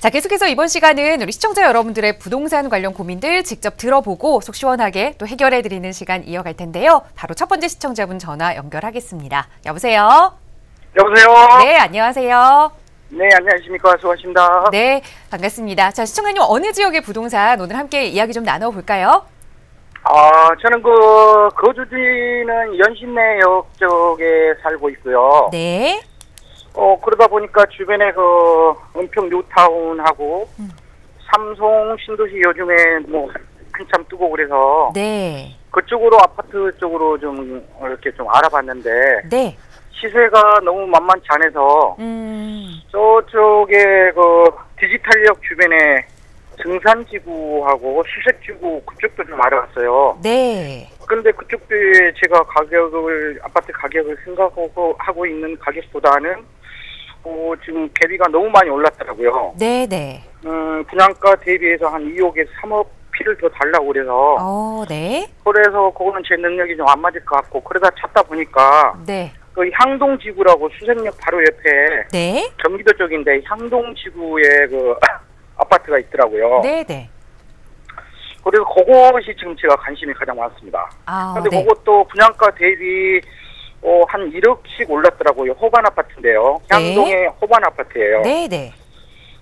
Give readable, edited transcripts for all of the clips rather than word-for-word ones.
자, 계속해서 이번 시간은 우리 시청자 여러분들의 부동산 관련 고민들 직접 들어보고 속 시원하게 또 해결해드리는 시간 이어갈 텐데요. 바로 첫 번째 시청자분 전화 연결하겠습니다. 여보세요? 여보세요? 네, 안녕하세요. 네, 안녕하십니까. 수고하십니다. 네, 반갑습니다. 자, 시청자님 어느 지역의 부동산 오늘 함께 이야기 좀 나눠볼까요? 저는 거주지는 연신내역 쪽에 살고 있고요. 네. 그러다 보니까 주변에 은평 뉴타운하고 삼성 신도시 요즘에 한참 뜨고 그래서 네. 그쪽으로 아파트 쪽으로 좀 이렇게 좀 알아봤는데 네. 시세가 너무 만만치 않아서 저쪽에 디지털역 주변에 증산지구하고 수색지구 그쪽도 좀 알아봤어요. 네. 근데 그쪽도 제가 아파트 가격을 생각하고 있는 가격보다는 지금 갭이가 너무 많이 올랐더라고요. 네네. 분양가 대비해서 한 2억에서 3억 피를 더 달라고 그래서. 네. 그래서 그거는 제 능력이 좀 안 맞을 것 같고, 그러다 찾다 보니까. 네. 그 향동지구라고 수색역 바로 옆에. 네. 경기도 쪽인데 향동지구에 아파트가 있더라고요. 네네. 그래서 그것이 지금 제가 관심이 가장 많습니다. 근데 네. 그것도 분양가 대비 한 1억씩 올랐더라고요. 호반 아파트인데요. 향동의 네. 호반 아파트예요. 네네.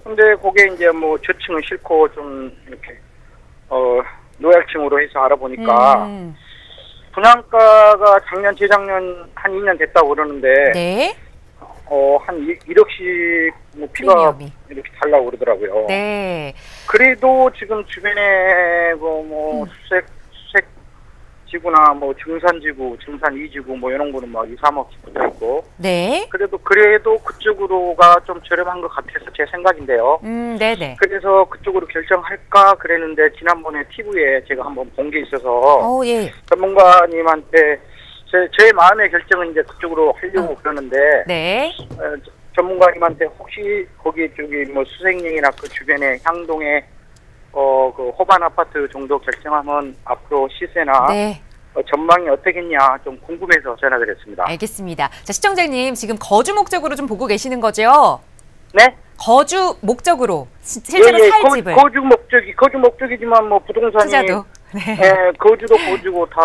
근데 그게 이제 저층은 싫고 좀 이렇게 노약층으로 해서 알아보니까 분양가가 재작년 한 2년 됐다고 그러는데 네. 한 1억씩 피가 프리미엄이. 이렇게 달라고 그러더라고요. 네. 그래도 지금 주변에 수색지구나 증산지구, 증산 2지구 이런 거는 2, 3억씩 붙어 있고. 네. 그래도 그쪽으로가 좀 저렴한 것 같아서 제 생각인데요. 네네. 그래서 그쪽으로 결정할까 그랬는데 지난번에 TV에 제가 한번 본 게 있어서 예. 전문가님한테 제 마음의 결정은 이제 그쪽으로 하려고 그러는데. 네. 전문가님한테 혹시 거기 수색역이나 그 주변에 향동에 호반 아파트 정도 결정하면 앞으로 시세나 네. 전망이 어떻겠냐 좀 궁금해서 전화드렸습니다. 알겠습니다. 자, 시청자님 지금 거주 목적으로 좀 보고 계시는 거죠? 네? 거주 목적으로 실제로 살 집을. 거주 목적이지만 부동산이 투자도. 네. 거주고 다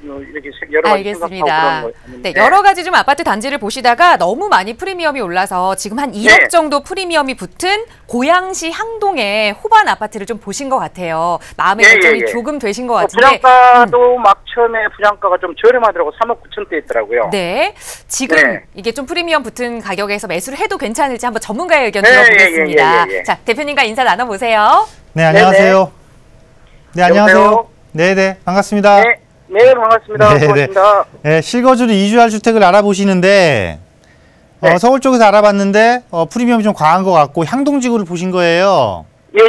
이렇게 여러 가지 알겠습니다. 네, 여러 가지 좀 아파트 단지를 보시다가 너무 많이 프리미엄이 올라서 지금 한 2억 정도 프리미엄이 붙은 고양시 향동의 호반 아파트를 좀 보신 것 같아요. 마음의 결정이 조금 되신 것 같은데. 분양가도 막 처음에 분양가가 좀 저렴하더라고. 3억 9천대 있더라고요. 네. 지금 이게 좀 프리미엄 붙은 가격에서 매수를 해도 괜찮을지 한번 전문가의 의견 들어보겠습니다. 자, 대표님과 인사 나눠보세요. 네, 안녕하세요. 네, 안녕하세요. 네네, 반갑습니다. 네, 반갑습니다. 고맙습니다. 네, 실거주로 이주할 주택을 알아보시는데, 서울 쪽에서 알아봤는데, 프리미엄이 좀 과한 것 같고, 향동지구를 보신 거예요. 예.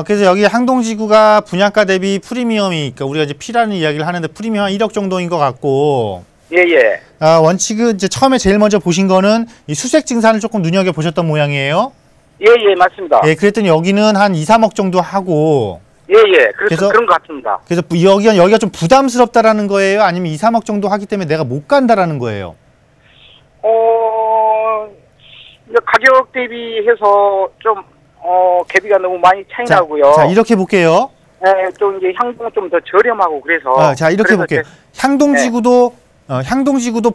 그래서 여기 향동지구가 분양가 대비 프리미엄이, 그러니까 우리가 이제 P라는 이야기를 하는데, 프리미엄 한 1억 정도인 것 같고, 예. 원칙은 이제 처음에 제일 먼저 보신 거는 이 수색 증산을 조금 눈여겨보셨던 모양이에요. 예, 맞습니다. 예, 그랬더니 여기는 한 2, 3억 정도 하고, 예. 그래서 그런 것 같습니다. 그래서 여기가 좀 부담스럽다라는 거예요? 아니면 2, 3억 정도 하기 때문에 내가 못 간다라는 거예요? 가격 대비해서 좀, 갭이가 너무 많이 차이 나고요. 자, 이렇게 볼게요. 좀 이제 향동은 좀 더 저렴하고 그래서. 자, 이렇게 볼게요. 향동지구도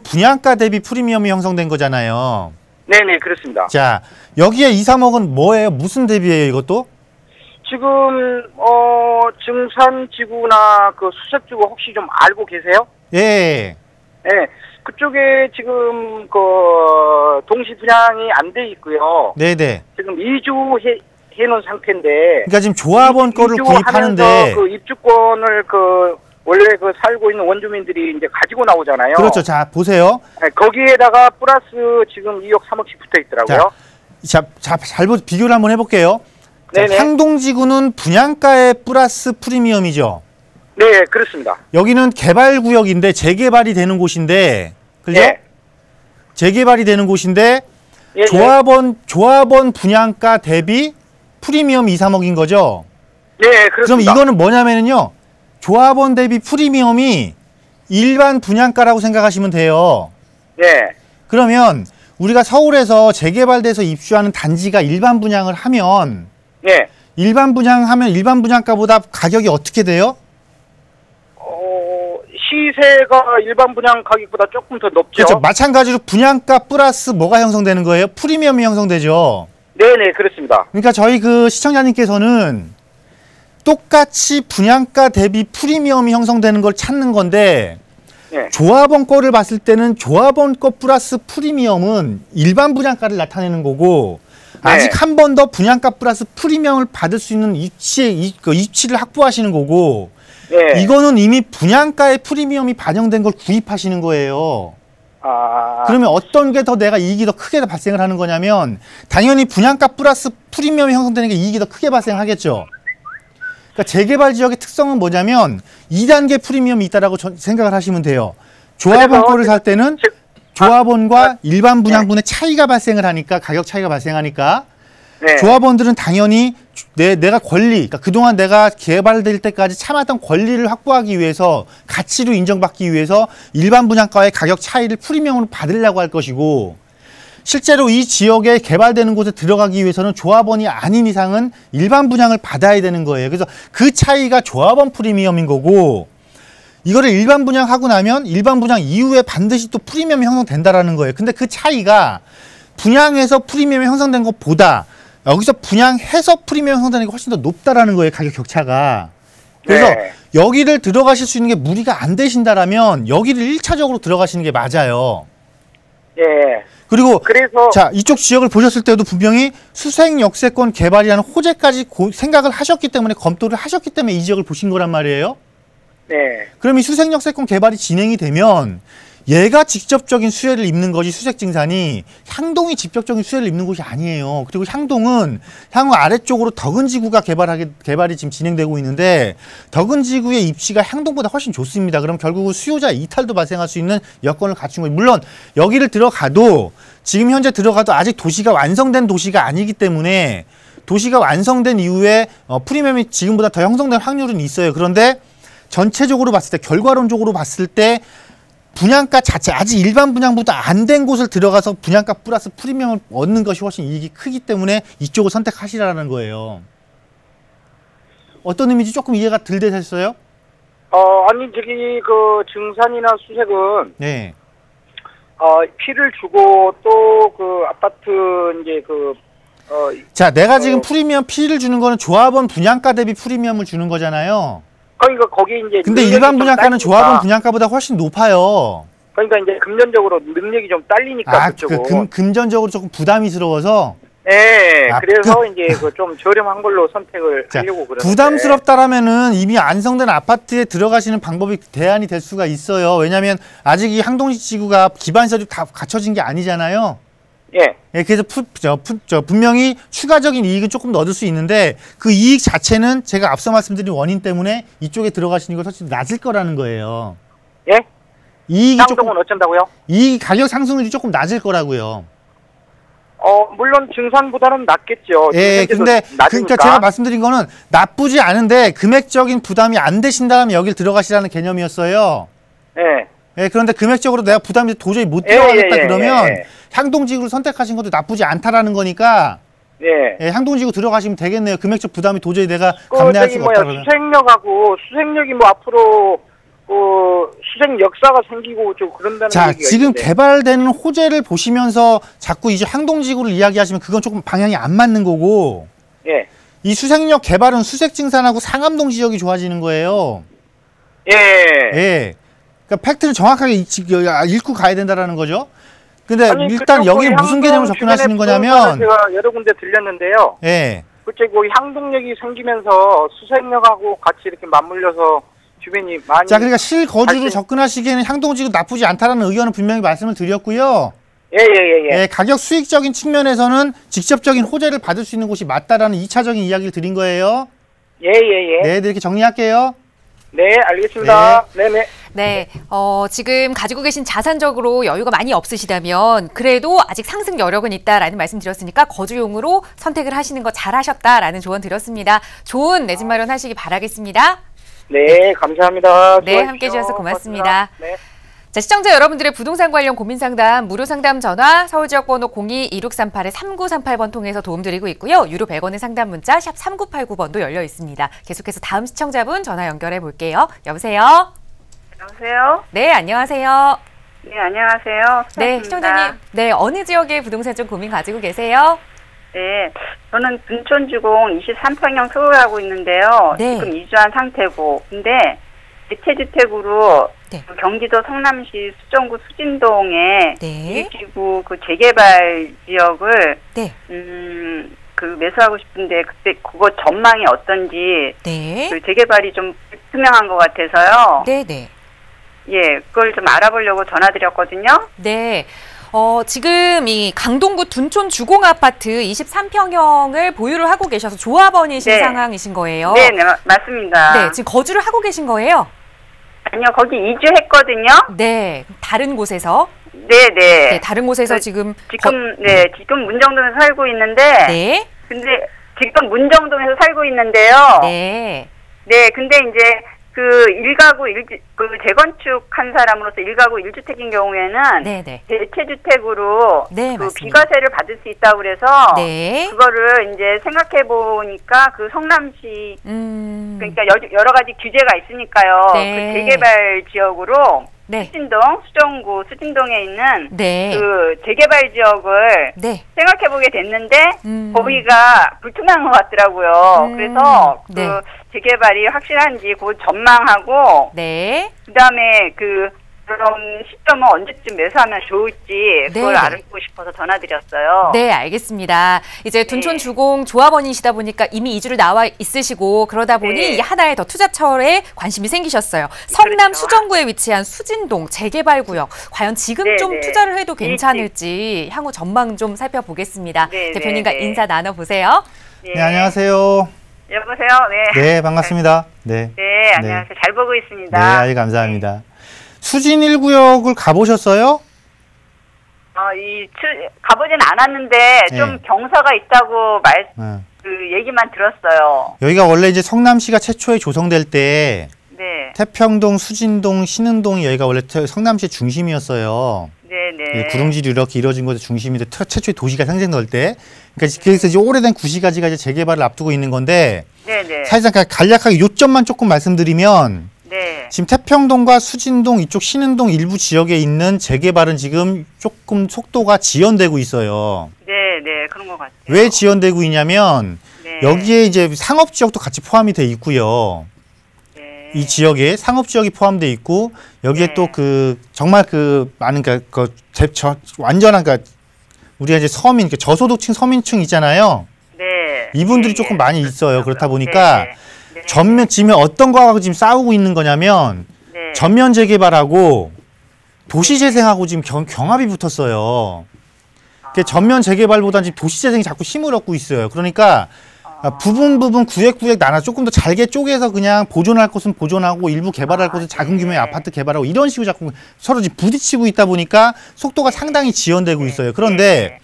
분양가 대비 프리미엄이 형성된 거잖아요. 네네, 그렇습니다. 자, 여기에 2, 3억은 뭐예요? 무슨 대비예요, 이것도? 지금 증산지구나 수색지구 혹시 좀 알고 계세요? 예. 그쪽에 지금 동시 분양이 안 돼 있고요. 네네. 지금 이주해놓은 상태인데. 그러니까 지금 조합원 거를 구입하는데 입주권을 원래 살고 있는 원주민들이 이제 가지고 나오잖아요. 그렇죠. 자, 보세요. 거기에다가 플러스 지금 2억 3억씩 붙어 있더라고요. 자, 비교를 한번 해볼게요. 자, 향동지구는 분양가에 플러스 프리미엄이죠. 네, 그렇습니다. 여기는 개발구역인데 재개발이 되는 곳인데, 그죠? 재개발이 되는 곳인데 조합원 분양가 대비 프리미엄 2, 3억인 거죠? 네, 그렇습니다. 그럼 이거는 뭐냐면요, 조합원 대비 프리미엄이 일반 분양가라고 생각하시면 돼요. 네. 그러면 우리가 서울에서 재개발돼서 입주하는 단지가 일반 분양을 하면 예. 일반 분양가보다 가격이 어떻게 돼요? 시세가 일반 분양 가격보다 조금 더 높죠. 그렇죠. 마찬가지로 분양가 플러스 뭐가 형성되는 거예요? 프리미엄이 형성되죠. 네네, 그렇습니다. 그러니까 저희 그 시청자님께서는 똑같이 분양가 대비 프리미엄이 형성되는 걸 찾는 건데 네. 조합원 거를 봤을 때는 조합원 거 플러스 프리미엄은 일반 분양가를 나타내는 거고 네. 아직 한 번 더 분양가 플러스 프리미엄을 받을 수 있는 입지를 확보하시는 거고 네. 이거는 이미 분양가의 프리미엄이 반영된 걸 구입하시는 거예요. 그러면 어떤 게 더 내가 이익이 더 크게 발생을 하는 거냐면 당연히 분양가 플러스 프리미엄이 형성되는 게 이익이 더 크게 발생하겠죠. 그러니까 재개발 지역의 특성은 뭐냐면 2단계 프리미엄이 있다라고 생각을 하시면 돼요. 조합원 거를 살 때는 조합원과 일반 분양분의 차이가 발생을 하니까 가격 차이가 발생하니까 네. 조합원들은 당연히 내가 권리, 그러니까 그동안 내가 개발될 때까지 참았던 권리를 확보하기 위해서 가치로 인정받기 위해서 일반 분양가의 가격 차이를 프리미엄으로 받으려고 할 것이고 실제로 이 지역에 개발되는 곳에 들어가기 위해서는 조합원이 아닌 이상은 일반 분양을 받아야 되는 거예요. 그래서 그 차이가 조합원 프리미엄인 거고 이거를 일반 분양하고 나면 일반 분양 이후에 반드시 또 프리미엄이 형성된다라는 거예요. 근데 그 차이가 분양해서 프리미엄이 형성된 것보다 여기서 분양해서 프리미엄 형성되는 게 훨씬 더 높다라는 거예요. 가격 격차가. 그래서 네. 여기를 들어가실 수 있는 게 무리가 안 되신다라면 여기를 1차적으로 들어가시는 게 맞아요. 예. 그리고 그래서 자 이쪽 지역을 보셨을 때도 분명히 수색 역세권 개발이라는 호재까지 생각을 하셨기 때문에 검토를 하셨기 때문에 이 지역을 보신 거란 말이에요. 네. 그럼 이 수색 역세권 개발이 진행이 되면 얘가 직접적인 수혜를 입는 것이 수색증산이 향동이 직접적인 수혜를 입는 곳이 아니에요. 그리고 향동은 향후 아래쪽으로 덕은지구가 개발이 지금 진행되고 있는데 덕은지구의 입지가 향동보다 훨씬 좋습니다. 그럼 결국은 수요자 이탈도 발생할 수 있는 여건을 갖춘 거예요. 물론 여기를 들어가도 지금 현재 들어가도 아직 도시가 완성된 도시가 아니기 때문에 도시가 완성된 이후에 프리미엄이 지금보다 더 형성될 확률은 있어요. 그런데 전체적으로 봤을 때 결과론적으로 봤을 때 분양가 자체 아직 일반 분양보다 안 된 곳을 들어가서 분양가 플러스 프리미엄을 얻는 것이 훨씬 이익이 크기 때문에 이쪽을 선택하시라는 거예요. 어떤 의미인지 조금 이해가 덜 되셨어요? 아니 저기 그 증산이나 수색은 네. 피를 주고 또 그 아파트 이제 자, 내가 지금 프리미엄 피를 주는 거는 조합원 분양가 대비 프리미엄을 주는 거잖아요. 그러니까 거기 이제 근데 일반 분양가는 조합원 분양가보다 훨씬 높아요. 그러니까 이제 금전적으로 능력이 좀 딸리니까 그쪽은. 금전적으로 조금 부담이스러워서. 네, 그래서 이제 그 좀 저렴한 걸로 선택을 하려고 그러는데. 부담스럽다라면은 이미 완성된 아파트에 들어가시는 방법이 대안이 될 수가 있어요. 왜냐하면 아직 이 항동시 지구가 기반시설이 다 갖춰진 게 아니잖아요. 예. 예, 그래서 분명히 추가적인 이익은 조금 더 얻을 수 있는데 그 이익 자체는 제가 앞서 말씀드린 원인 때문에 이쪽에 들어가시는 게 훨씬 낮을 거라는 거예요. 예? 이익이 향동은 어쩐다고요? 이 가격 상승률이 조금 낮을 거라고요. 물론 증산보다는 낮겠죠. 예, 근데 그러니까 제가 말씀드린 거는 나쁘지 않은데 금액적인 부담이 안 되신다면 여길 들어가시라는 개념이었어요. 예. 예, 그런데 금액적으로 내가 부담이 도저히 못 들어가겠다 그러면 향동지구를 선택하신 것도 나쁘지 않다라는 거니까 예, 향동지구 들어가시면 되겠네요. 금액적 부담이 도저히 내가 감내할 수가 없다 그러면. 수색력이 뭐 앞으로 수색 역사가 생기고 좀 그런다는 자, 얘기가 지금 있는데. 개발되는 호재를 보시면서 자꾸 이제 향동지구를 이야기하시면 그건 조금 방향이 안 맞는 거고 예. 이 수색역 개발은 수색증산하고 상암동 지역이 좋아지는 거예요. 예. 예. 그러니까 팩트를 정확하게 읽고 가야 된다라는 거죠. 근데 아니, 일단 여기는 무슨 개념으로 접근하시는 거냐면 제가 여러 군데 들렸는데요. 예. 그때 그 향동역이 생기면서 수색역하고 같이 이렇게 맞물려서 주변이 많이. 자, 그러니까 실거주로 접근하시기에는 향동지구 나쁘지 않다라는 의견은 분명히 말씀을 드렸고요. 예. 가격 수익적인 측면에서는 직접적인 호재를 받을 수 있는 곳이 맞다라는 2차적인 이야기를 드린 거예요. 예. 네, 이렇게 정리할게요. 네, 알겠습니다. 네네. 네, 지금 가지고 계신 자산적으로 여유가 많이 없으시다면 그래도 아직 상승 여력은 있다라는 말씀 드렸으니까 거주용으로 선택을 하시는 거 잘하셨다라는 조언 드렸습니다. 좋은 내 집 마련하시기 바라겠습니다. 네, 감사합니다. 네, 함께해 주셔서 고맙습니다. 네. 자, 시청자 여러분들의 부동산 관련 고민 상담, 무료 상담 전화 서울지역번호 02-2638-3938번 통해서 도움드리고 있고요. 유료 100원의 상담 문자 샵 3989번도 열려 있습니다. 계속해서 다음 시청자분 전화 연결해 볼게요. 여보세요? 여보세요? 네, 안녕하세요. 네, 안녕하세요. 네, 시청자님. 네, 어느 지역에 부동산 좀 고민 가지고 계세요? 네, 저는 둔촌주공 23평형 소유하고 있는데요. 네. 지금 이주한 상태고, 근데 대체주택으로 네. 경기도 성남시 수정구 수진동에 네. 일지구 그 재개발 지역을 네. 그 매수하고 싶은데 그때 그거 전망이 어떤지 네. 그 재개발이 좀 투명한 것 같아서요. 네, 네. 예, 그걸 좀 알아보려고 전화드렸거든요. 네. 지금 이 강동구 둔촌 주공 아파트 23평형을 보유를 하고 계셔서 조합원이신 네. 상황이신 거예요. 네, 네, 맞습니다. 네, 지금 거주를 하고 계신 거예요? 아니요, 거기 이주했거든요. 네, 다른 곳에서. 네, 네. 네, 다른 곳에서 그, 지금 지금 문정동에서 살고 있는데 네. 근데 지금 문정동에서 살고 있는데요. 네. 네, 근데 이제 그 재건축한 사람으로서 1가구 1주택인 경우에는 네, 네. 대체주택으로 네, 그 맞습니다. 비과세를 받을 수 있다고 그래서 네. 그거를 이제 생각해 보니까 그 성남시 그러니까 여러 가지 규제가 있으니까요. 네. 그 재개발 지역으로 네. 수정구 수진동에 있는 네. 그 재개발 지역을 네. 생각해 보게 됐는데 거기가 불투명한 것 같더라고요. 그래서 그 네. 재개발이 확실한지 그 전망하고 네. 그다음에 그런 시점은 언제쯤 매수하면 좋을지 그걸 네. 알고 싶어서 전화드렸어요. 네, 알겠습니다. 이제 둔촌 주공 조합원이시다 보니까 이미 이주를 나와 있으시고 그러다 보니 네. 이 하나의 더 투자처에 관심이 생기셨어요. 성남 그렇죠. 수정구에 위치한 수진동 재개발 구역. 과연 지금 네, 좀 네. 투자를 해도 괜찮을지 향후 전망 좀 살펴보겠습니다. 네, 대표님과 네, 네. 인사 나눠보세요. 네, 안녕하세요. 여보세요. 네. 네, 반갑습니다. 네. 네, 안녕하세요. 잘 보고 있습니다. 네, 아주 감사합니다. 수진 1구역을 가보셨어요? 가보진 않았는데 좀 네. 경사가 있다고 네. 얘기만 들었어요. 여기가 원래 이제 성남시가 최초에 조성될 때 네, 태평동, 수진동, 신흥동이 여기가 원래 성남시의 중심이었어요. 네, 네. 구릉지로 이렇게 이루어진 곳의 중심인데 최초의 도시가 생성될 때, 그러니까 그래서 이제 오래된 구시가지가 이제 재개발을 앞두고 있는 건데, 네, 네. 사실상 간략하게 요점만 조금 말씀드리면, 네, 지금 태평동과 수진동 이쪽 신흥동 일부 지역에 있는 재개발은 지금 조금 속도가 지연되고 있어요. 네, 네, 그런 것 같아요. 왜 지연되고 있냐면 네. 여기에 이제 상업 지역도 같이 포함이 돼 있고요. 네. 이 지역에 상업 지역이 포함돼 있고 여기에 네. 또 그 정말 그 많은 완전한 우리가 이제 서민 저소득층 서민층 있잖아요. 네. 이분들이 네, 조금 네. 많이 있어요. 그렇다 네, 보니까 네, 네. 지금 어떤 거하고 지금 싸우고 있는 거냐면 네. 전면 재개발하고 도시 재생하고 지금 경합이 붙었어요. 전면 재개발보다는 지금 도시 재생이 자꾸 힘을 얻고 있어요. 그러니까 부분 구획 나눠 조금 더 잘게 쪼개서 그냥 보존할 곳은 보존하고 일부 개발할 곳은 작은 규모의 아파트 개발하고 이런 식으로 자꾸 서로 지금 부딪히고 있다 보니까 속도가 상당히 지연되고 있어요. 그런데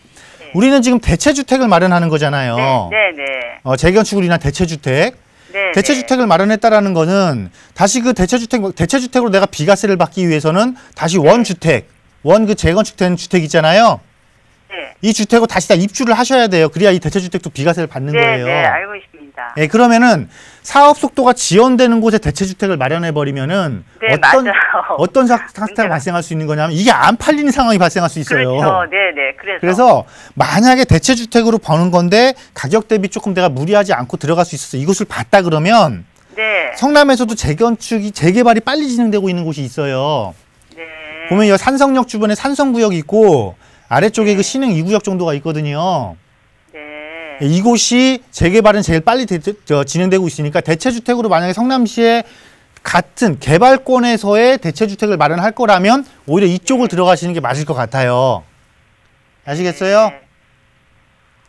우리는 지금 대체주택을 마련하는 거잖아요. 네, 네. 재건축을 위한 대체주택. 네, 대체주택을 마련했다라는 거는 다시 그 대체주택으로 내가 비과세를 받기 위해서는 다시 원주택, 그 재건축된 주택 있잖아요. 네. 이 주택을 다시 다 입주를 하셔야 돼요. 그래야 이 대체주택도 비과세를 받는 네, 거예요. 네, 알고 있습니다. 예, 그러면은 사업 속도가 지연되는 곳에 대체주택을 마련해 버리면은 네, 맞아요. 어떤 상태가 발생할 수 있는 거냐면 이게 안 팔리는 상황이 발생할 수 있어요. 그렇죠. 네, 네. 그래서 만약에 대체주택으로 버는 건데 가격 대비 조금 내가 무리하지 않고 들어갈 수 있어서 이곳을 봤다 그러면 네. 성남에서도 재개발이 빨리 진행되고 있는 곳이 있어요. 네. 보면 이 산성역 주변에 산성구역이 있고 아래쪽에 그 신흥 2구역 정도가 있거든요. 네. 이곳이 재개발은 제일 빨리 진행되고 있으니까 대체주택으로 만약에 성남시에 같은 개발권에서의 대체주택을 마련할 거라면 오히려 이쪽을 들어가시는 게 맞을 것 같아요. 아시겠어요? 네.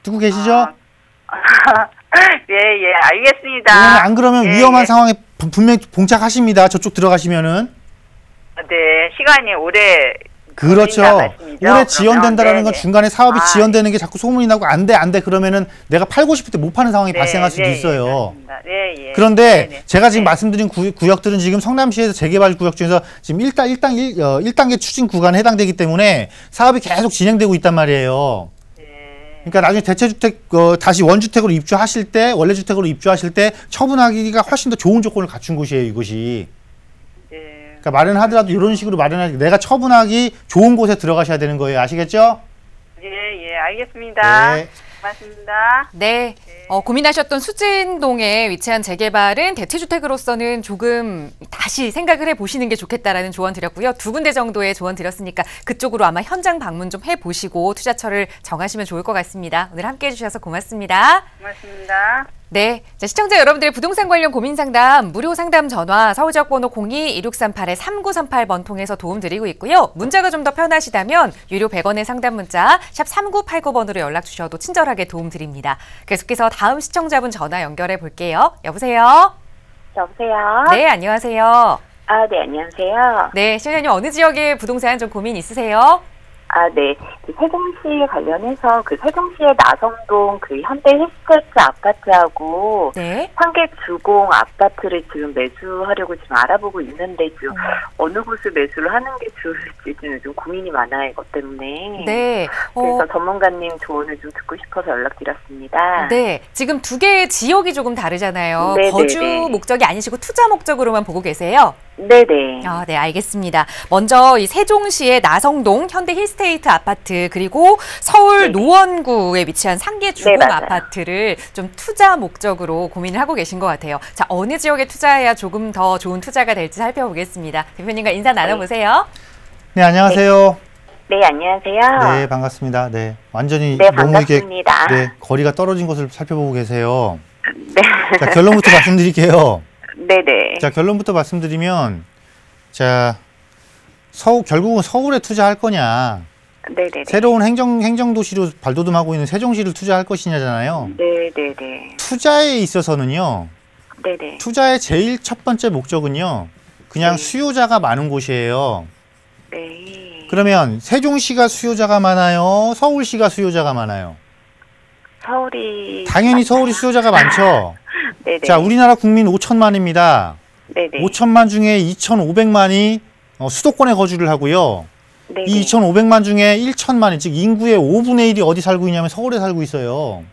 듣고 계시죠? 예, 예, 알겠습니다. 왜냐면 안 그러면 예, 위험한 예. 상황에 분명히 봉착하십니다. 저쪽 들어가시면은. 네, 시간이 오래 그렇죠. 올해 지연된다라는 건 네네. 중간에 사업이 아, 지연되는 게 자꾸 소문이 나고 안 돼 그러면은 내가 팔고 싶을 때 못 파는 상황이 발생할 수도 있어요. 네, 예. 그런데 네네. 제가 지금 말씀드린 구역들은 지금 성남시에서 재개발 구역 중에서 지금 1단계 추진 구간에 해당되기 때문에 사업이 계속 진행되고 있단 말이에요. 그러니까 나중에 대체주택 다시 원주택으로 입주하실 때 원래 주택으로 입주하실 때 처분하기가 훨씬 더 좋은 조건을 갖춘 곳이에요, 이곳이. 그러니까 마련하더라도 이런 식으로 마련하기 내가 처분하기 좋은 곳에 들어가셔야 되는 거예요. 아시겠죠? 예, 알겠습니다. 네. 고맙습니다. 네. 고민하셨던 수진동에 위치한 재개발은 대체주택으로서는 조금 다시 생각을 해보시는 게 좋겠다라는 조언 드렸고요. 2군데 정도의 조언 드렸으니까 그쪽으로 아마 현장 방문 좀 해보시고 투자처를 정하시면 좋을 것 같습니다. 오늘 함께해 주셔서 고맙습니다. 고맙습니다. 네, 자, 시청자 여러분들의 부동산 관련 고민 상담, 무료 상담 전화 서울지역 번호 02-2638-3938번 통해서 도움 드리고 있고요. 문자가 좀 더 편하시다면 유료 100원의 상담 문자 샵 3989번으로 연락 주셔도 친절하게 도움 드립니다. 계속해서 다음 시청자분 전화 연결해 볼게요. 여보세요? 여보세요? 네, 안녕하세요. 네, 안녕하세요. 네, 시청자님 어느 지역에 부동산 좀 고민 있으세요? 네. 그 세종시 관련해서 그 세종시의 나성동 그 현대 힐스테이트 아파트하고 네. 상계 주공 아파트를 지금 매수하려고 지금 알아보고 있는데 지금 어느 곳을 매수를 하는 게 좋을지 지금 요즘 고민이 많아요, 이것 때문에. 네. 그래서 전문가님 조언을 좀 듣고 싶어서 연락드렸습니다. 네. 지금 두 개의 지역이 조금 다르잖아요. 네네네. 거주 목적이 아니시고 투자 목적으로만 보고 계세요? 네네. 네, 알겠습니다. 먼저 이 세종시의 나성동 현대 힐스테이트 아파트 그리고 서울 노원구에 위치한 상계 주공 네, 맞아요. 아파트를 좀 투자 목적으로 고민을 하고 계신 것 같아야 자, 어느 지역에 투자해야 조금 더 좋은 투자가 될지 살펴보겠습니다. 대표님과 인사 나눠보세요. 네, 안녕하세요. 네, 안녕하세요. 네, 반갑습니다. 네, 완전히 네, 너무 이렇게 반갑습니다. 네, 거리가 떨어진 것을 살펴보고 계세요. 네. 자, 결론부터 말씀드릴게요. 네네. 자, 결론부터 말씀드리면 자, 결국은 서울에 투자할 거냐, 네네네. 새로운 행정도시로 발돋움하고 있는 세종시를 투자할 것이냐잖아요. 네네네. 투자에 있어서는요, 네네. 투자의 제일 첫 번째 목적은요, 그냥 네. 수요자가 많은 곳이에요. 네. 그러면 세종시가 수요자가 많아요? 서울시가 수요자가 많아요? 서울이 당연히 서울이 수요자가 많죠. 네네. 자, 우리나라 국민 5천만입니다. 네네. 5천만 중에 2,500만이 수도권에 거주를 하고요. 네네. 이 2,500만 중에 1천만이, 즉 인구의 5분의 1이 어디 살고 있냐면 서울에 살고 있어요.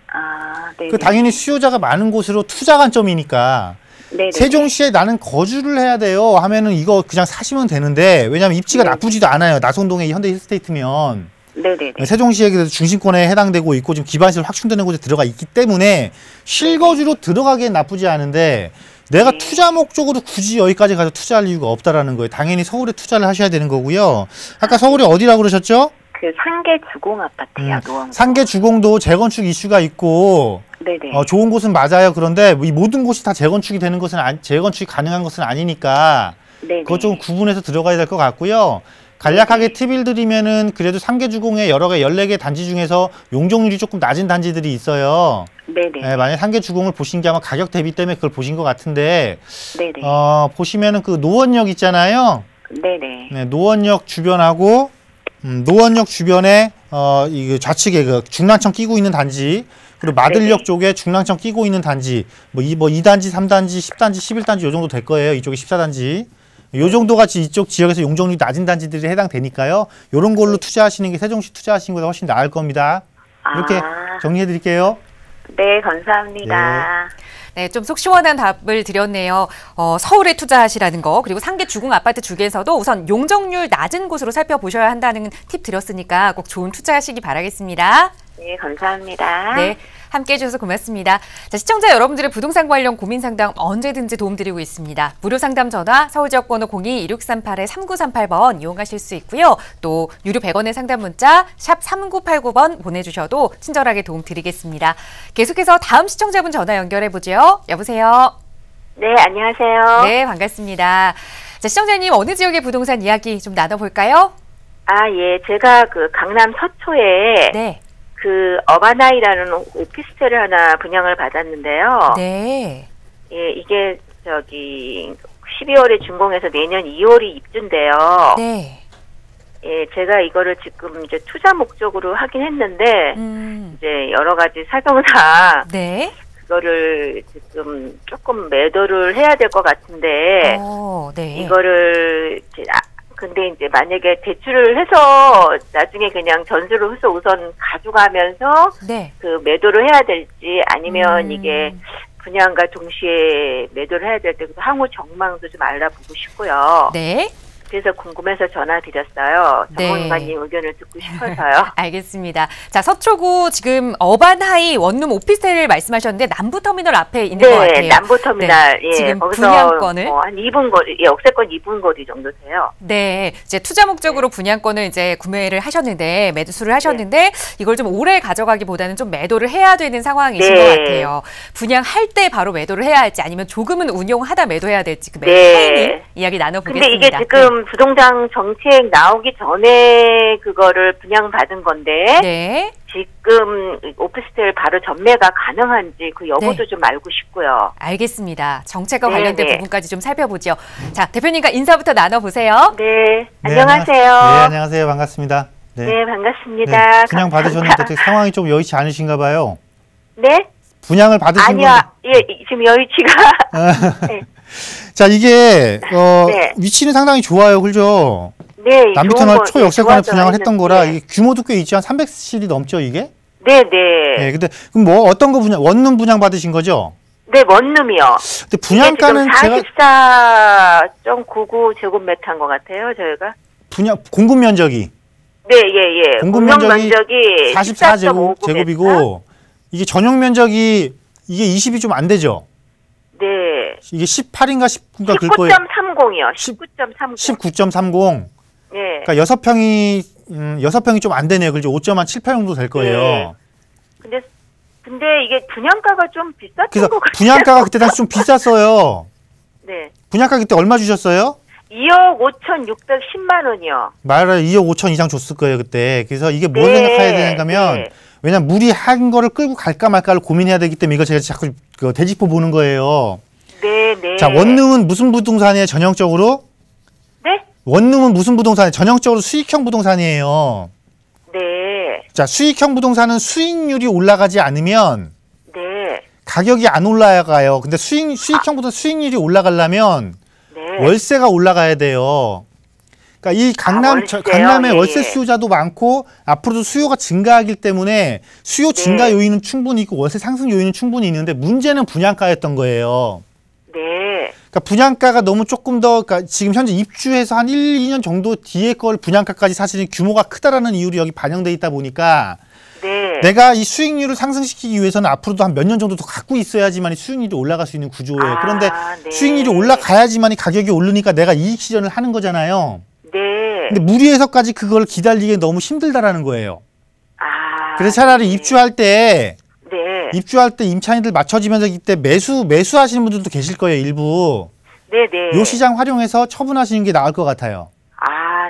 네네. 그 당연히 수요자가 많은 곳으로 투자 관점이니까 네네. 세종시에 나는 거주를 해야 돼요 하면은 이거 그냥 사시면 되는데, 왜냐면 입지가 네. 나쁘지도 않아요. 나성동의 현대 힐스테이트면 네네네. 세종시에 그래도 중심권에 해당되고 있고 지금 기반시설 확충되는 곳에 들어가 있기 때문에 실거주로 들어가기엔 나쁘지 않은데, 내가 네. 투자 목적으로 굳이 여기까지 가서 투자할 이유가 없다라는 거예요. 당연히 서울에 투자를 하셔야 되는 거고요. 아까 서울이 어디라고 그러셨죠? 그 상계 주공 아파트야, 노원. 상계 주공도 재건축 이슈가 있고 네네. 좋은 곳은 맞아요. 그런데 이 모든 곳이 다 재건축이 되는 것은 재건축이 가능한 것은 아니니까 네네. 그것 좀 구분해서 들어가야 될 것 같고요. 간략하게 팁을 드리면은 그래도 상계 주공의 여러 개 14개 단지 중에서 용적률이 조금 낮은 단지들이 있어요. 네네. 네, 만약에 상계 주공을 보신 게 아마 가격 대비 때문에 그걸 보신 것 같은데, 네네. 보시면은 그 노원역 있잖아요. 네네. 네, 노원역 주변하고 노원역 주변에 이 좌측에 그 중랑천 끼고 있는 단지, 그리고 마들역 네네. 쪽에 중랑천 끼고 있는 단지, 뭐 2단지, 3단지, 10단지, 11단지 요 정도 될 거예요. 이쪽에 14단지. 요 정도 같이 이쪽 지역에서 용적률이 낮은 단지들이 해당되니까요. 요런 걸로 투자하시는 게 세종시 투자하시는 것보다 훨씬 나을 겁니다. 이렇게 정리해 드릴게요. 네, 감사합니다. 네, 좀 속 시원한 답을 드렸네요. 서울에 투자하시라는 거, 그리고 상계 주공 아파트 중에서도 우선 용적률 낮은 곳으로 살펴보셔야 한다는 팁 드렸으니까 꼭 좋은 투자하시기 바라겠습니다. 네, 감사합니다. 네, 함께해 주셔서 고맙습니다. 자, 시청자 여러분들의 부동산 관련 고민 상담 언제든지 도움드리고 있습니다. 무료 상담 전화 서울지역번호 02-2638-3938번 이용하실 수 있고요. 또 유료 100원의 상담 문자 샵 3989번 보내주셔도 친절하게 도움 드리겠습니다. 계속해서 다음 시청자분 전화 연결해 보죠. 여보세요. 네, 안녕하세요. 네, 반갑습니다. 자, 시청자님 어느 지역의 부동산 이야기 좀 나눠볼까요? 예, 제가 그 강남 서초에 네. 그 어바나이라는 오피스텔을 하나 분양을 받았는데요. 네. 예, 이게 12월에 준공해서 내년 2월이 입주인데요. 네. 예, 제가 이거를 지금 이제 투자 목적으로 하긴 했는데 이제 여러 가지 사정상 네. 그거를 지금 조금 매도를 해야 될 것 같은데 네. 이거를 근데 이제 만약에 대출을 해서 나중에 그냥 전수를 해서 우선 가져가면서 네. 그 매도를 해야 될지 아니면 이게 분양과 동시에 매도를 해야 될 때 향후 전망도 좀 알아보고 싶고요. 네. 그래서 궁금해서 전화드렸어요. 전문가님 네. 의견을 듣고 싶어서요. 알겠습니다. 자, 서초구 지금 어반하이 원룸 오피스텔 말씀하셨는데 남부터미널 앞에 있는 것 같아요. 네, 남부터미널. 예, 지금 거기서 분양권을 한 2분 거리, 예, 역세권 2분 거리 정도 돼요. 네, 이제 투자 목적으로 분양권을 이제 구매를 하셨는데 매수를 하셨는데 이걸 좀 오래 가져가기보다는 좀 매도를 해야 되는 상황이신 것 같아요. 분양할 때 바로 매도를 해야 할지 아니면 조금은 운용하다 매도해야 될지 그 매도 타이밍 이야기 나눠보겠습니다. 근데 이게 지금 부동산 정책 나오기 전에 그거를 분양받은 건데 네. 지금 오피스텔 바로 전매가 가능한지 그 여부도 좀 알고 싶고요. 알겠습니다. 정책과 관련된 부분까지 좀 살펴보죠. 자, 대표님과 인사부터 나눠보세요. 네, 안녕하세요. 네, 안녕하세요. 반갑습니다. 네, 반갑습니다. 네, 분양 받으셨는데 어떻게 상황이 좀 여의치 않으신가 봐요. 네? 분양을 받으신 아니요. 예, 지금 여의치가. 네. 자, 이게 위치는 상당히 좋아요. 그죠? 네. 남부터널 초역세권에 분양을 했던 거라 이게 규모도 꽤 있지 한 300실이 넘죠, 이게? 네. 네, 근데 그럼 뭐 어떤 거 분양 원룸 분양 받으신 거죠? 네, 원룸이요. 근데 분양가는 제가 44.99 제곱미터인 것 같아요, 저희가. 공급 면적이. 네, 예. 공급 면적이 44제곱이고 이게 전용 면적이 이게 20이 좀 안 되죠? 네. 이게 18인가 19인가 그럴 거예요. 19.30이요. 19.30. 19.30. 네. 그러니까 6평이 좀 안 되네요. 그죠? 5.78 정도 될 거예요. 네. 근데 이게 분양가가 좀 비쌌던 그래서 것 같아요. 분양가가 그때 당시 좀 비쌌어요. 네. 분양가 그때 얼마 주셨어요? 2억 5,610만 원이요. 말하자면 2억 5천 이상 줬을 거예요, 그때. 그래서 이게 뭘 생각해야 되는가 하면 왜냐면 무리한 거를 끌고 갈까 말까를 고민해야 되기 때문에 이거 제가 자꾸 되짚어 보는 거예요. 네. 자, 원룸은 무슨 부동산이에요, 전형적으로? 네? 원룸은 무슨 부동산이에요? 전형적으로 수익형 부동산이에요. 네. 자, 수익형 부동산은 수익률이 올라가지 않으면 네. 가격이 안 올라가요. 근데 수익형 부동산 수익률이 올라가려면 월세가 올라가야 돼요. 그러니까 이 강남에 월세 수요자도 많고 앞으로도 수요가 증가하기 때문에 수요 증가 요인은 충분히 있고 월세 상승 요인은 충분히 있는데 문제는 분양가였던 거예요. 네. 그러니까 분양가가 너무 조금 더 그러니까 지금 현재 입주해서 한 1, 2년 정도 뒤에 걸 분양가까지 사실은 규모가 크다라는 이유로 여기 반영돼 있다 보니까 내가 이 수익률을 상승시키기 위해서는 앞으로도 한 몇 년 정도 더 갖고 있어야지만 수익률이 올라갈 수 있는 구조예요. 그런데 수익률이 올라가야지만 가격이 오르니까 내가 이익 실현을 하는 거잖아요. 근데 무리해서까지 그걸 기다리기 너무 힘들다라는 거예요. 그래서 차라리 입주할 때 임차인들 맞춰지면서 이때 매수하시는 분들도 계실 거예요, 일부. 요 시장 활용해서 처분하시는 게 나을 것 같아요.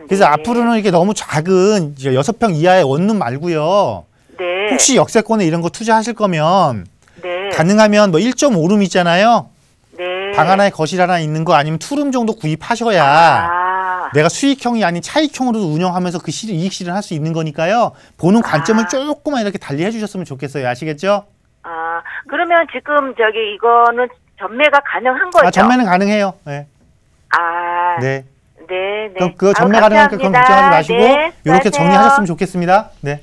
그래서 앞으로는 이렇게 너무 작은 6평 이하의 원룸 말고요. 혹시 역세권에 이런 거 투자하실 거면 가능하면 뭐 1.5룸 있잖아요. 방 하나에 거실 하나 있는 거 아니면 투룸 정도 구입하셔야 내가 수익형이 아닌 차익형으로 운영하면서 그 이익 실현할 수 있는 거니까요. 보는 관점을 조금만 이렇게 달리 해주셨으면 좋겠어요. 아시겠죠? 그러면 지금 이거는 전매가 가능한 거죠? 전매는 가능해요. 네. 네. 그럼 그 전매 가능하니까 그건 걱정하지 마시고 이렇게 정리하셨으면 좋겠습니다. 네.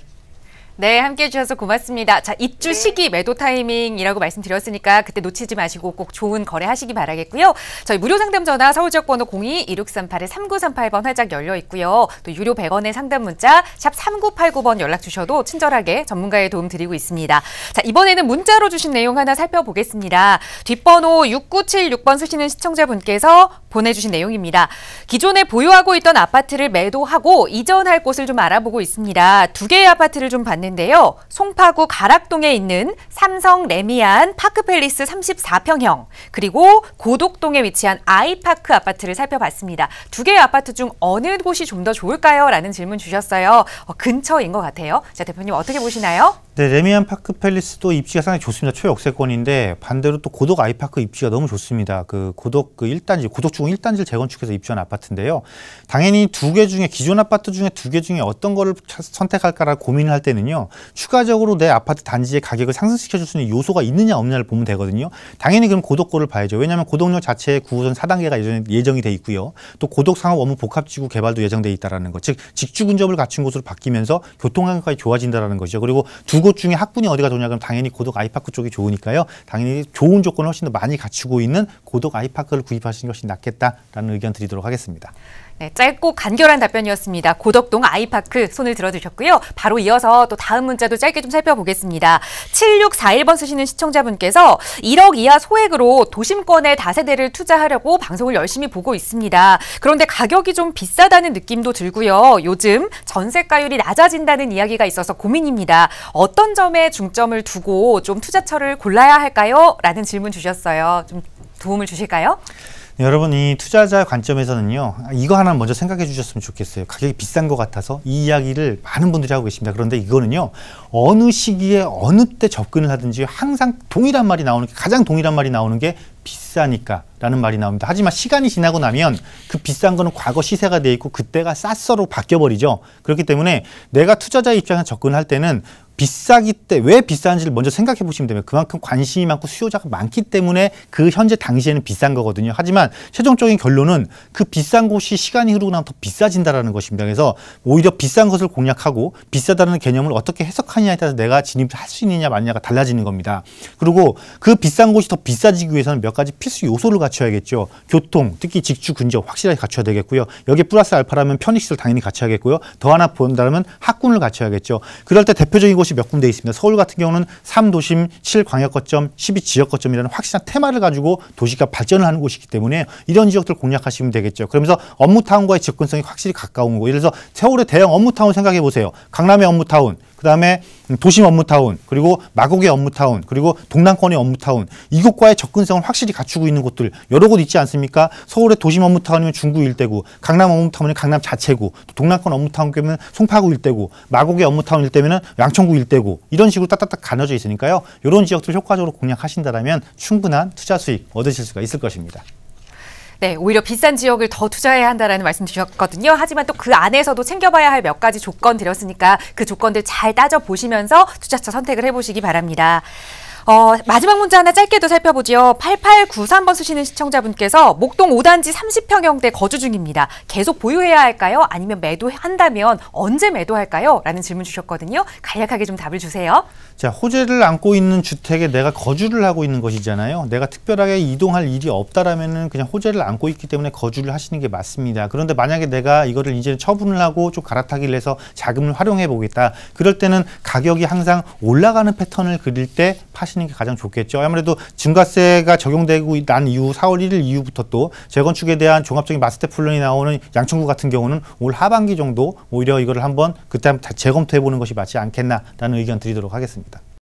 네, 함께해 주셔서 고맙습니다. 자, 입주 시기 매도 타이밍이라고 말씀드렸으니까 그때 놓치지 마시고 꼭 좋은 거래하시기 바라겠고요. 저희 무료 상담 전화 서울 지역 번호 02-2638-3938번 활짝 열려 있고요. 또 유료 100원의 상담 문자 샵 3989번 연락 주셔도 친절하게 전문가의 도움 드리고 있습니다. 자, 이번에는 문자로 주신 내용 하나 살펴보겠습니다. 뒷번호 6976번 쓰시는 시청자분께서 보내주신 내용입니다. 기존에 보유하고 있던 아파트를 매도하고 이전할 곳을 좀 알아보고 있습니다. 2개의 아파트를 좀 봤는데요. 송파구 가락동에 있는 삼성 레미안 파크팰리스 34평형 그리고 고독동에 위치한 아이파크 아파트를 살펴봤습니다. 2개의 아파트 중 어느 곳이 좀 더 좋을까요? 라는 질문 주셨어요. 근처인 것 같아요. 자, 대표님 어떻게 보시나요? 네, 레미안 파크 팰리스도 입지가 상당히 좋습니다. 초역세권인데 반대로 또 고덕 아이파크 입지가 너무 좋습니다. 그 고덕 그 1단지, 고덕주공 1단지를 재건축해서 입주한 아파트인데요. 당연히 두 개 중에 기존 아파트 중에 두 개 중에 어떤 거를 선택할까라고 고민을 할 때는요. 추가적으로 내 아파트 단지의 가격을 상승시켜 줄 수 있는 요소가 있느냐 없느냐를 보면 되거든요. 당연히 그럼 고덕고를 봐야죠. 왜냐하면 고덕역 자체에 9호선 4단계가 예정이 돼 있고요. 또 고덕 상업 업무 복합지구 개발도 예정돼 있다라는 것. 즉 직주 근접을 갖춘 곳으로 바뀌면서 교통 환경까지 좋아진다라는 거죠. 그리고 두 곳 중에 학군이 어디가 좋냐 그럼 당연히 고덕 아이파크 쪽이 좋으니까요. 당연히 좋은 조건을 훨씬 더 많이 갖추고 있는 고덕 아이파크를 구입하시는 것이 낫겠다라는 의견 드리도록 하겠습니다. 네, 짧고 간결한 답변이었습니다. 고덕동 아이파크 손을 들어주셨고요. 바로 이어서 또 다음 문자도 짧게 좀 살펴보겠습니다. 7641번 쓰시는 시청자분께서 1억 이하 소액으로 도심권에 다세대를 투자하려고 방송을 열심히 보고 있습니다. 그런데 가격이 좀 비싸다는 느낌도 들고요. 요즘 전세가율이 낮아진다는 이야기가 있어서 고민입니다. 어떤 점에 중점을 두고 좀 투자처를 골라야 할까요? 라는 질문 주셨어요. 좀 도움을 주실까요? 네, 여러분 이 투자자 관점에서는요. 이거 하나 먼저 생각해 주셨으면 좋겠어요. 가격이 비싼 것 같아서 이 이야기를 많은 분들이 하고 계십니다. 그런데 이거는요. 어느 시기에 어느 때 접근을 하든지 항상 동일한 말이 나오는 게 가장 동일한 말이 나오는 게 비싸니까 라는 말이 나옵니다. 하지만 시간이 지나고 나면 그 비싼 거는 과거 시세가 돼 있고 그때가 쌌어로 바뀌어버리죠. 그렇기 때문에 내가 투자자 입장에서 접근할 때는 비싸기 때 왜 비싼지를 먼저 생각해 보시면 됩니다. 그만큼 관심이 많고 수요자가 많기 때문에 그 현재 당시에는 비싼 거거든요. 하지만 최종적인 결론은 그 비싼 곳이 시간이 흐르고 나면 더 비싸진다는 것입니다. 그래서 오히려 비싼 것을 공략하고 비싸다는 개념을 어떻게 해석하느냐에 따라서 내가 진입을 할 수 있느냐 마느냐가 달라지는 겁니다. 그리고 그 비싼 곳이 더 비싸지기 위해서는 몇 가지 필수 요소를 갖춰야겠죠. 교통, 특히 직주 근접 확실하게 갖춰야 되겠고요. 여기에 플러스 알파라면 편의시설 당연히 갖춰야겠고요. 더 하나 본다면 학군을 갖춰야겠죠. 그럴 때 대표적인 곳이 몇 군데 있습니다. 서울 같은 경우는 3도심, 7광역거점, 12지역거점이라는 확실한 테마를 가지고 도시가 발전을 하는 곳이기 때문에 이런 지역들 공략하시면 되겠죠. 그러면서 업무타운과의 접근성이 확실히 가까운 거고 예를 들어서 서울의 대형 업무타운 생각해 보세요. 강남의 업무타운, 그다음에 도심 업무타운, 그리고 마곡의 업무타운, 그리고 동남권의 업무타운 이곳과의 접근성을 확실히 갖추고 있는 곳들 여러 곳 있지 않습니까? 서울의 도심 업무타운이면 중구 일대구, 강남 업무타운이면 강남 자체구, 동남권 업무타운 때문에 송파구 일대구, 마곡의 업무타운 일대면 양천구 일대구 이런 식으로 딱딱딱 가려져 있으니까요. 이런 지역들 효과적으로 공략하신다면 충분한 투자 수익 얻으실 수가 있을 것입니다. 네, 오히려 비싼 지역을 더 투자해야 한다는 말씀 주셨거든요. 하지만 또 그 안에서도 챙겨봐야 할 몇 가지 조건 드렸으니까 그 조건들 잘 따져보시면서 투자처 선택을 해보시기 바랍니다. 마지막 문자 하나 짧게 더 살펴보죠. 8893번 쓰시는 시청자분께서 목동 5단지 30평형대 거주 중입니다. 계속 보유해야 할까요? 아니면 매도한다면 언제 매도할까요? 라는 질문 주셨거든요. 간략하게 좀 답을 주세요. 자, 호재를 안고 있는 주택에 내가 거주를 하고 있는 것이잖아요. 내가 특별하게 이동할 일이 없다라면은 그냥 호재를 안고 있기 때문에 거주를 하시는 게 맞습니다. 그런데 만약에 내가 이거를 이제 처분을 하고 좀 갈아타기를 해서 자금을 활용해 보겠다. 그럴 때는 가격이 항상 올라가는 패턴을 그릴 때 파시는 게 가장 좋겠죠. 아무래도 증가세가 적용되고 난 이후 4월 1일 이후부터 또 재건축에 대한 종합적인 마스터 플랜이 나오는 양천구 같은 경우는 올 하반기 정도 오히려 이거를 한번 그때 한번 재검토해 보는 것이 맞지 않겠나라는 의견 드리도록 하겠습니다.